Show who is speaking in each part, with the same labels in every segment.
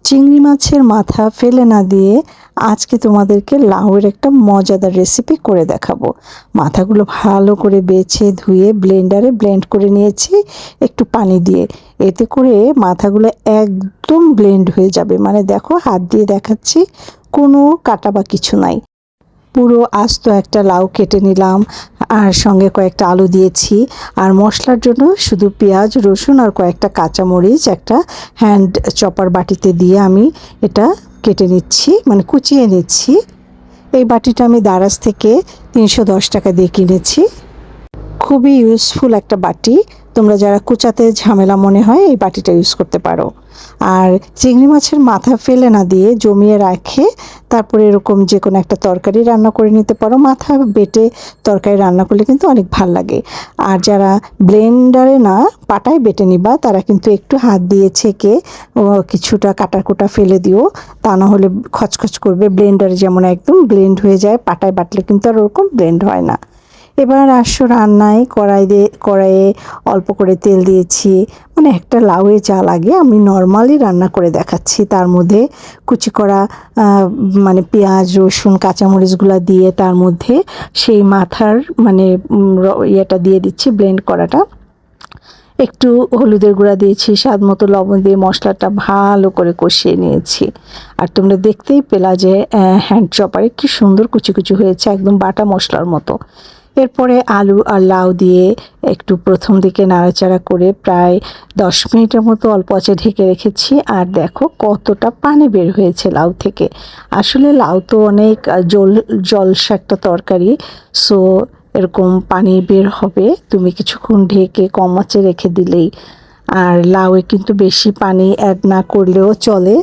Speaker 1: চিংড়ি মাছের মাথা ফেলে না দিয়ে আজকে তোমাদেরকে লাউয়ের একটা মজাদার রেসিপি করে দেখাবো। মাথাগুলো ভালো করে বেছে ধুয়ে ব্লেন্ডারে ব্লেন্ড করে নিয়েছি একটু পানি দিয়ে। এতে করে মাথাগুলো একদম ব্লেন্ড হয়ে যাবে, মানে দেখো হাত দিয়ে দেখাচ্ছি, কোনো কাটা বা কিছু নাই। পুরো আস্ত একটা লাউ কেটে নিলাম, আর সঙ্গে কয়েকটা আলু দিয়েছি। আর মশলার জন্য শুধু পেঁয়াজ, রসুন আর কয়েকটা কাঁচামরিচ একটা হ্যান্ড চপার বাটিতে দিয়ে আমি এটা কেটে নিচ্ছি, মানে কুচিয়ে নিচ্ছি। এই বাটিটা আমি দারাজ থেকে 310 টাকা দিয়ে কিনেছি। খুবই ইউজফুল একটা বাটি। তোমরা যারা কুচাতে ঝামেলা মনে হয় এই বাটিটা ইউজ করতে পারো। আর চিংড়ি মাছের মাথা ফেলে না দিয়ে জমিয়ে রাখে তারপরে এরকম যে কোনো একটা তরকারি রান্না করে নিতে পারো। মাথা বেটে তরকারি রান্না করলে কিন্তু অনেক ভাল লাগে। আর যারা ব্লেন্ডারে না পাটায় বেটে নিবা তারা কিন্তু একটু হাত দিয়ে ছেঁকে কিছুটা কাটার কোটা ফেলে দিও, তা না হলে খচখচ করবে। ব্লেন্ডারে যেমন একদম ব্লেন্ড হয়ে যায়, পাটায় বাটলে কিন্তু আর ওরকম ব্লেন্ড হয় না। এবার আসো রান্নায়। কড়াইয়ে অল্প করে তেল দিয়েছি, মানে একটা লাউয়ে যা লাগে আমি নর্মালি রান্না করে দেখাচ্ছি। তার মধ্যে কুচি করা মানে পেঁয়াজ, রসুন, কাঁচামরিচগুলো দিয়ে তার মধ্যে সেই মাথার মানে ইয়েটা দিয়ে দিচ্ছি, ব্লেন্ড করাটা। একটু হলুদের গুঁড়া দিয়েছি, স্বাদ মতো লবণ দিয়ে মশলাটা ভালো করে কষিয়ে নিয়েছি। আর তোমরা দেখতেই পেলা যে হ্যান্ড চপারে কি সুন্দর কুচি কুচি হয়েছে, একদম বাটা মশলার মতো। এরপরে আলু আর লাউ দিয়ে একটু প্রথম দিকে নাড়াচাড়া করে প্রায় 10 মিনিটের মতো অল্প আঁচে ঢেকে রেখেছি। আর দেখো কতটা পানি বের হয়েছে লাউ থেকে। আসলে লাউ তো অনেক জলসা একটা তরকারি, সো এরকম পানি বের হবে। তুমি কিছুক্ষণ ঢেকে কম আঁচে রেখে দিলেই। আর লাউয়ে কিন্তু বেশি পানি অ্যাড না করলেও চলে।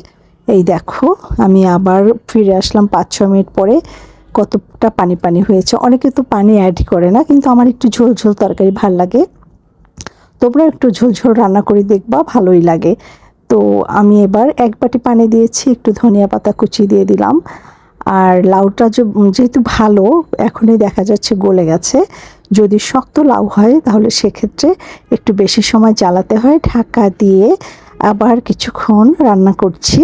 Speaker 1: এই দেখো আমি আবার ফিরে আসলাম 5-6 মিনিট পরে, কতটা পানি পানি হয়েছে। অনেকে তো পানি অ্যাড করে না, কিন্তু আমার একটু ঝোল ঝোল তরকারি ভাল লাগে। তোমরা একটু ঝোল ঝোল রান্না করে দেখবা, ভালোই লাগে। তো আমি এবার 1 বাটি পানি দিয়েছি, একটু ধনিয়া পাতা কুচি দিয়ে দিলাম। আর লাউটা যেহেতু ভালো এখনই দেখা যাচ্ছে গলে গেছে। যদি শক্ত লাউ হয় তাহলে সেক্ষেত্রে একটু বেশি সময় জ্বালাতে হয়। ঢাকা দিয়ে আবার কিছুক্ষণ রান্না করছি।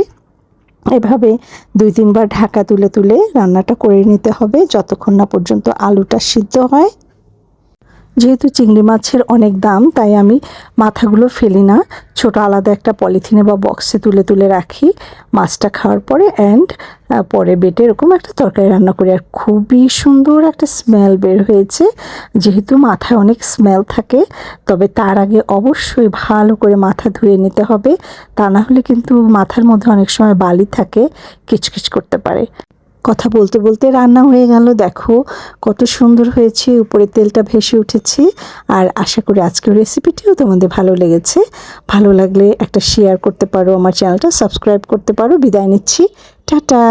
Speaker 1: এভাবে 2-3 বার ঢাকা তুলে তুলে রান্নাটা করে নিতে হবে যতক্ষণ না পর্যন্ত আলুটা সিদ্ধ হয়। যেহেতু চিংড়ি মাছের অনেক দাম তাই আমি মাথাগুলো ফেলি না, ছোট আলাদা একটা পলিথিনে বা বক্সে তুলে তুলে রাখি মাছটা খাওয়ার পরে। পরে বেটে এরকম একটা তরকারি রান্না করি। আর খুবই সুন্দর একটা স্মেল বের হয়েছে। যেহেতু মাথায় অনেক স্মেল থাকে, তবে তার আগে অবশ্যই ভালো করে মাথা ধুয়ে নিতে হবে, তা না হলে কিন্তু মাথার মধ্যে অনেক সময় বালি থাকে, কিচকিচ করতে পারে। কথা বলতে বলতে রান্না হয়ে গেল। দেখো কত সুন্দর হয়েছে, উপরে তেলটা ভেসে উঠেছে। আর আশা করি আজকের রেসিপিটিও তোমাদের ভালো লেগেছে। ভালো লাগলে একটা শেয়ার করতে পারো, আমার চ্যানেলটা সাবস্ক্রাইব করতে পারো। বিদায় নিচ্ছি, টাটা।